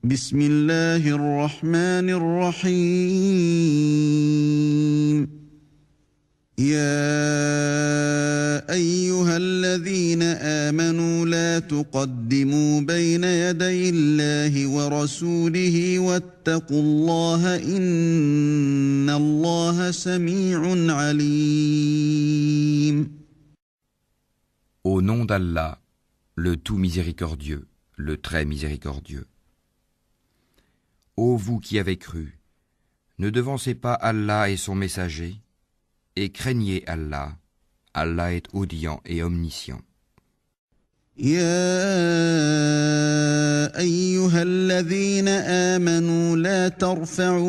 بسم الله الرحمن الرحيم يا أيها الذين آمنوا لا تقدموا بين يدي الله ورسوله واتقوا الله إن الله سميع عليم. Au nom d'Allah, le tout miséricordieux, le très miséricordieux. Ô vous qui avez cru, ne devancez pas Allah et son messager, et craignez Allah. Allah est audient et omniscient. يا أيها الذين آمنوا لا ترفعوا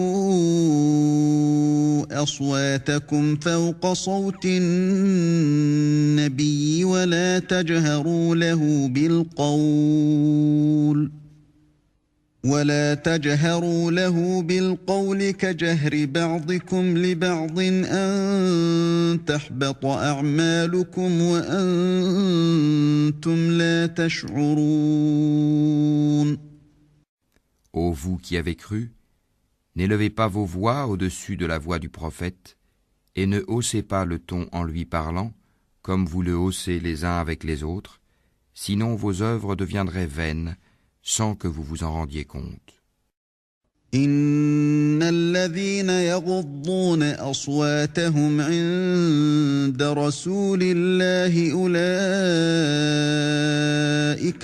أصواتكم فوق صوت النبي ولا تجهروا له بالقول كجهر بعضكم لبعض أن تحبط أعمالكم وأنتم لا تشعرون. Ô vous qui avez cru, n'élevez pas vos voix au-dessus de la voix du prophète, et ne haussez pas le ton en lui parlant, comme vous le haussez les uns avec les autres, sinon vos œuvres deviendraient vaines, sans que vous vous en rendiez compte. إن الذين يغضون أصواتهم عند رسول الله أولئك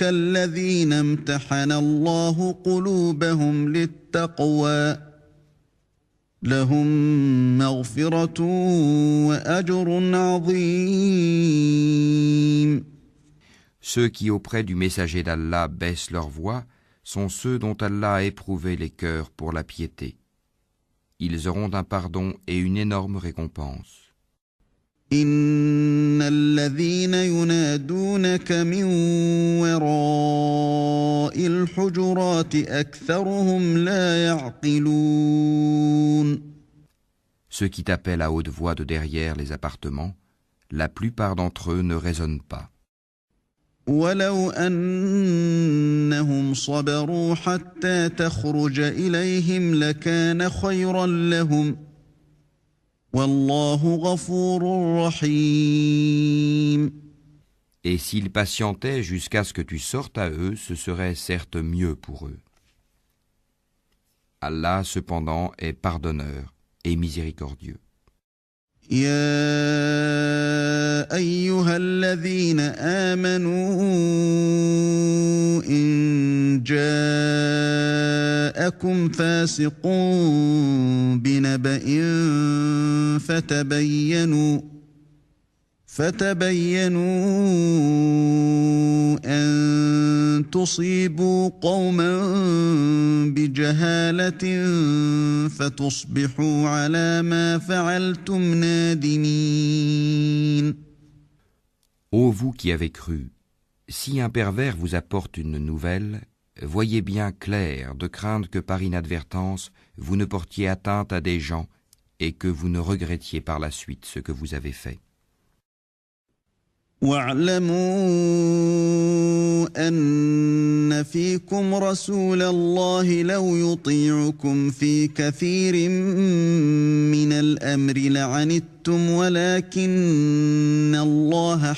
الذين امتحن الله قلوبهم للتقوى لهم مغفرة وأجر عظيم. Ceux qui auprès du messager d'Allah baissent leur voix sont ceux dont Allah a éprouvé les cœurs pour la piété. Ils auront un pardon et une énorme récompense. إن الذين ينادونك من وراء الحجرات أكثرهم لا يعقلون. Ceux qui t'appellent à haute voix de derrière les appartements, la plupart d'entre eux ne raisonnent pas. ولو أنهم صبروا حتى تخرج إليهم لكان خيرا لهم والله غفور رحيم. Et s'ils patientaient jusqu'à ce que tu sortes à eux, ce serait certes mieux pour eux. Allah, cependant, est pardonneur et miséricordieux. يا أيها الذين آمنوا إن جاءكم فاسق بنبأ فتبينوا أن تصيبوا قوما بجهالة فتصبحوا على ما فعلتم نادمين. Ô vous qui avez cru, si un pervers vous apporte une nouvelle, voyez bien clair de craindre que par inadvertance vous ne portiez atteinte à des gens et que vous ne regrettiez par la suite ce que vous avez fait. واعلموا أن فيكم رسول الله لو يطيعكم في كثير من الأمر لعنتم ولكن الله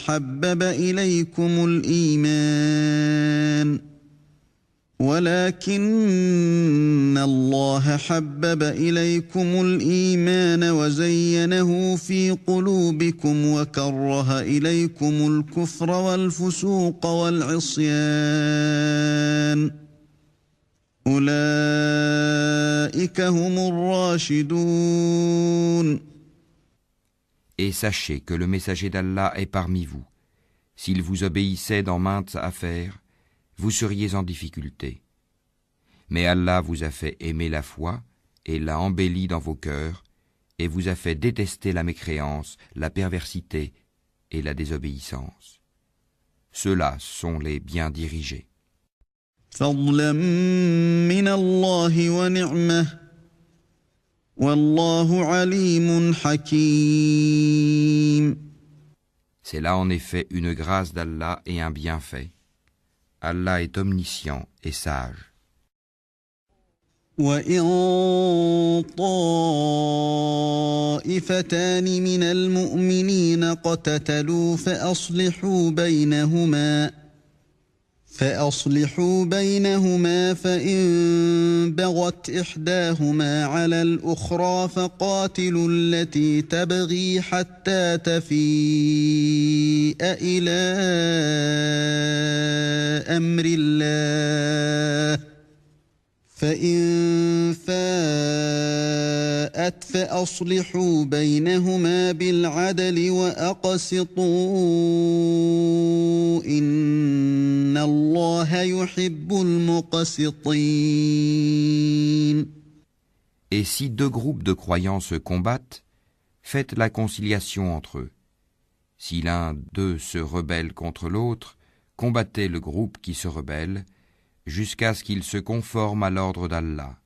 حبب إليكم الإيمان وزينه في قلوبكم وكره إليكم الكفر والفسوق والعصيان أولئك هم الراشدون. Et sachez que le messager d'Allah est parmi vous. S'il vous obéissait dans maintes affaires, vous seriez en difficulté. Mais Allah vous a fait aimer la foi et l'a embellie dans vos cœurs et vous a fait détester la mécréance, la perversité et la désobéissance. Ceux-là sont les bien dirigés. فضلا من الله ونعمة والله عليم حكيم. C'est là en effet une grâce d'Allah et un bienfait. Allah est omniscient et sage. وإن طائفتان من المؤمنين اقتتلوا فأصلحوا بينهما فإن بغت إحداهما على الأخرى فقاتلوا التي تبغي حتى تفيء إلى أمر الله فإن فاءت فأصلحوا بينهما بالعدل وأقسطوا إن الله يحب المقسطين. Et si deux groupes de croyants se combattent, faites la conciliation entre eux. Si l'un d'eux se rebelle contre l'autre, combattez le groupe qui se rebelle, jusqu'à ce qu'il se conforme à l'ordre d'Allah.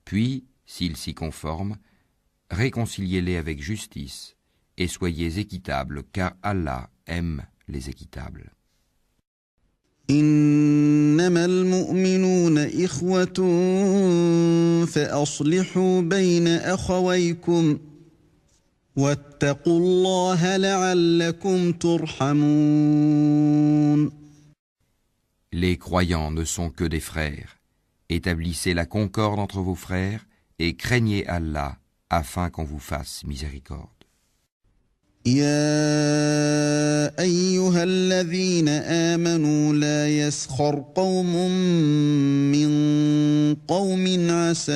Puis, s'il s'y conforme, réconciliez-les avec justice et soyez équitables, car Allah aime les équitables. إنما المؤمنون إخوة فأصلحوا بين أخويكم واتقوا الله لعلكم ترحمون. Les croyants ne sont que des frères. Établissez la concorde entre vos frères et craignez Allah afin qu'on vous fasse miséricorde. يا أيها الذين آمنوا لا يسخر قوم من قوم عسى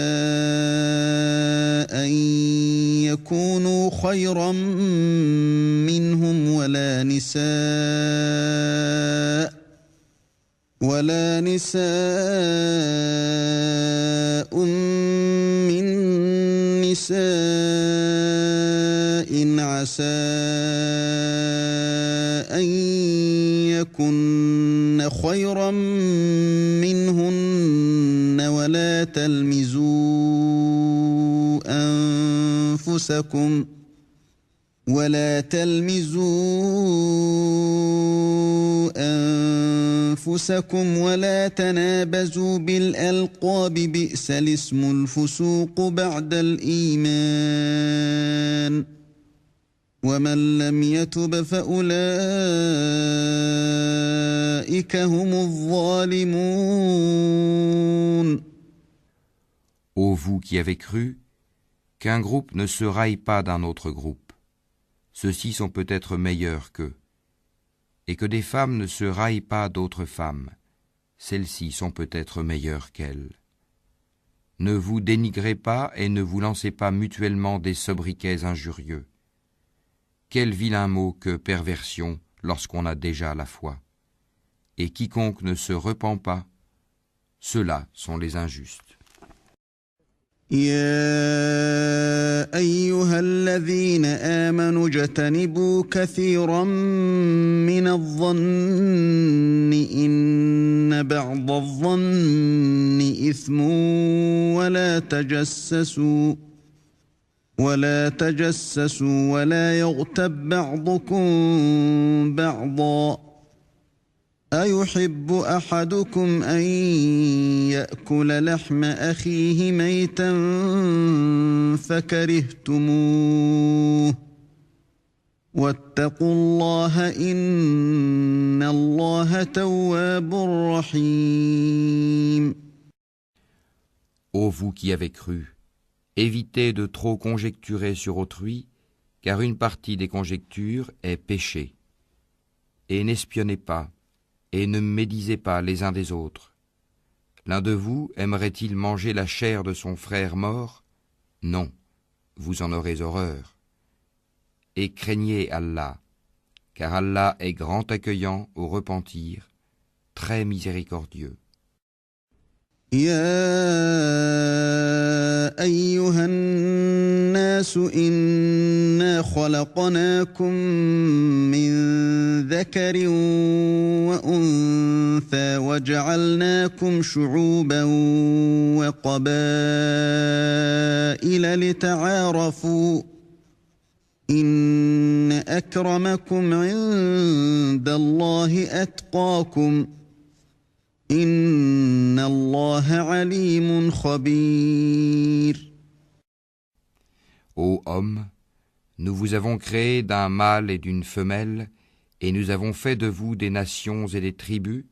أن يكونوا خيرا منهم ولا نساء من نساء عسى أن يكن خيرا منهن ولا تلمزوا أنفسكم ولا تنابزوا بالألقاب بئس الاسم الفسوق بعد الإيمان ومن لم يتب فأولئك هم الظالمون. Ô vous qui avez cru, qu'un groupe ne se raille pas d'un autre groupe. Ceux-ci sont peut-être meilleurs qu'eux. Et que des femmes ne se raillent pas d'autres femmes. Celles-ci sont peut-être meilleures qu'elles. Ne vous dénigrez pas et ne vous lancez pas mutuellement des sobriquets injurieux. Quel vilain mot que perversion lorsqu'on a déjà la foi. Et quiconque ne se repent pas, ceux-là sont les injustes. يا أيها الذين آمنوا اجتنبوا كثيرا من الظن إن بعض الظن إثم ولا تجسسوا ولا يغتب بعضكم بعضا أيحب أحدكم أن يأكل لحم أخيه ميتا فكرهتموه واتقوا الله إن الله تواب رحيم. Ô vous qui avez cru, évitez de trop conjecturer sur autrui, car une partie des conjectures est péché. Et n'espionnez pas, et ne médisez pas les uns des autres. L'un de vous aimerait-il manger la chair de son frère mort? Non, vous en aurez horreur. Et craignez Allah, car Allah est grand accueillant au repentir, très miséricordieux. يا أيها الناس إنا خلقناكم من ذكر وأنثى وجعلناكم شعوبا وقبائل لتعارفوا إن أكرمكم عند الله أتقاكم إن الله عليم خبير. Ô homme, nous vous avons créé d'un mâle et d'une femelle, et nous avons fait de vous des nations et des tribus,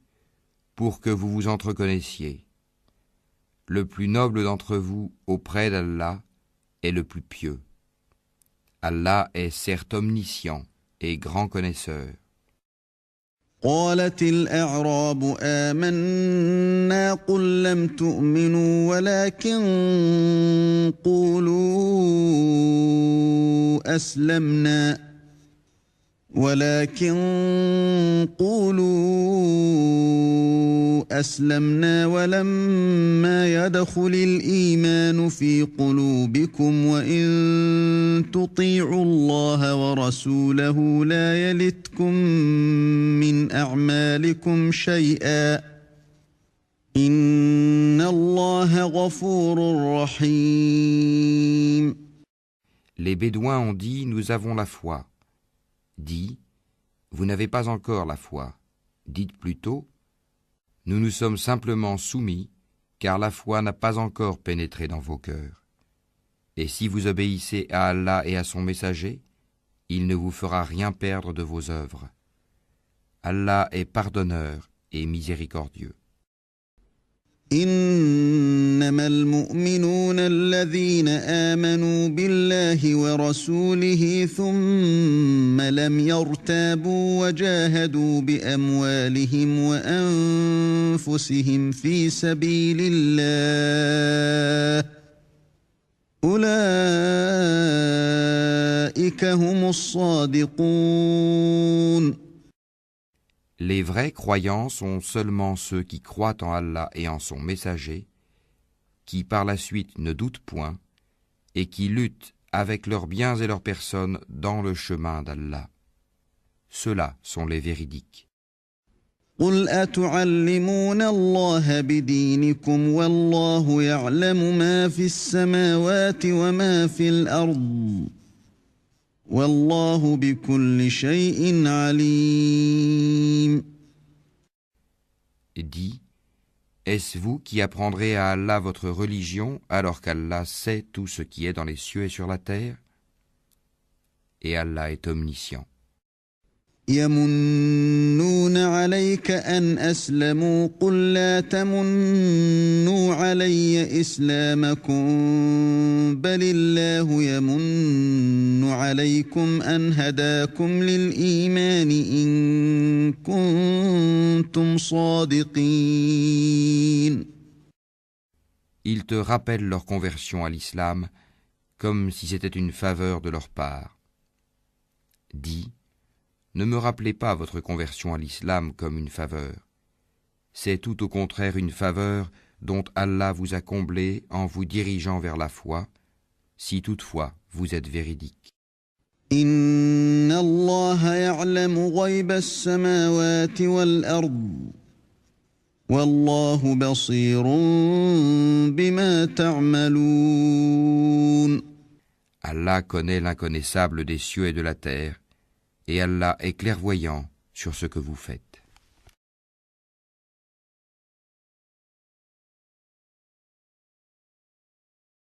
pour que vous vous entreconnaissiez. Le plus noble d'entre vous auprès d'Allah est le plus pieux. Allah est certes omniscient et grand connaisseur. قالت الأعراب آمنا قل لم تؤمنوا ولكن قولوا أسلمنا ولما يدخل الإيمان في قلوبكم وإن تطيعوا الله ورسوله لا يلتكم من أعمالكم شيئا إن الله غفور رحيم. Les Bédouins ont dit, nous avons la foi. Dit, vous n'avez pas encore la foi. Dites plutôt, nous nous sommes simplement soumis, car la foi n'a pas encore pénétré dans vos cœurs. Et si vous obéissez à Allah et à son messager, il ne vous fera rien perdre de vos œuvres. Allah est pardonneur et miséricordieux. إنما المؤمنون الذين آمنوا بالله ورسوله ثم لم يرتابوا وجاهدوا بأموالهم وأنفسهم في سبيل الله أولئك هم الصادقون. Les vrais croyants sont seulement ceux qui croient en Allah et en son messager, qui par la suite ne doutent point, et qui luttent avec leurs biens et leurs personnes dans le chemin d'Allah. Ceux-là sont les véridiques. قل أتعلمون الله بدينكم والله يعلم ما في السماوات وما في الأرض والله بكل شيء عليم. Dis, est-ce vous qui apprendrez à Allah votre religion alors qu'Allah sait tout ce qui est dans les cieux et sur la terre? Et Allah est omniscient. يمنون عليك أن أسلموا قل لا تمنوا علي إسلامكم بل الله يمن عليكم أن هداكم للإيمان إن كنتم صادقين. Ils te rappellent leur conversion à l'islam comme si c'était une faveur de leur part. Dis, ne me rappelez pas votre conversion à l'islam comme une faveur. C'est tout au contraire une faveur dont Allah vous a comblé en vous dirigeant vers la foi, si toutefois vous êtes véridique. Inna Allah ya'lamu ghayba as-samawati wal-ard. Wallahu basirun bima ta'malun. Allah connaît l'inconnaissable des cieux et de la terre, et Allah est clairvoyant sur ce que vous faites.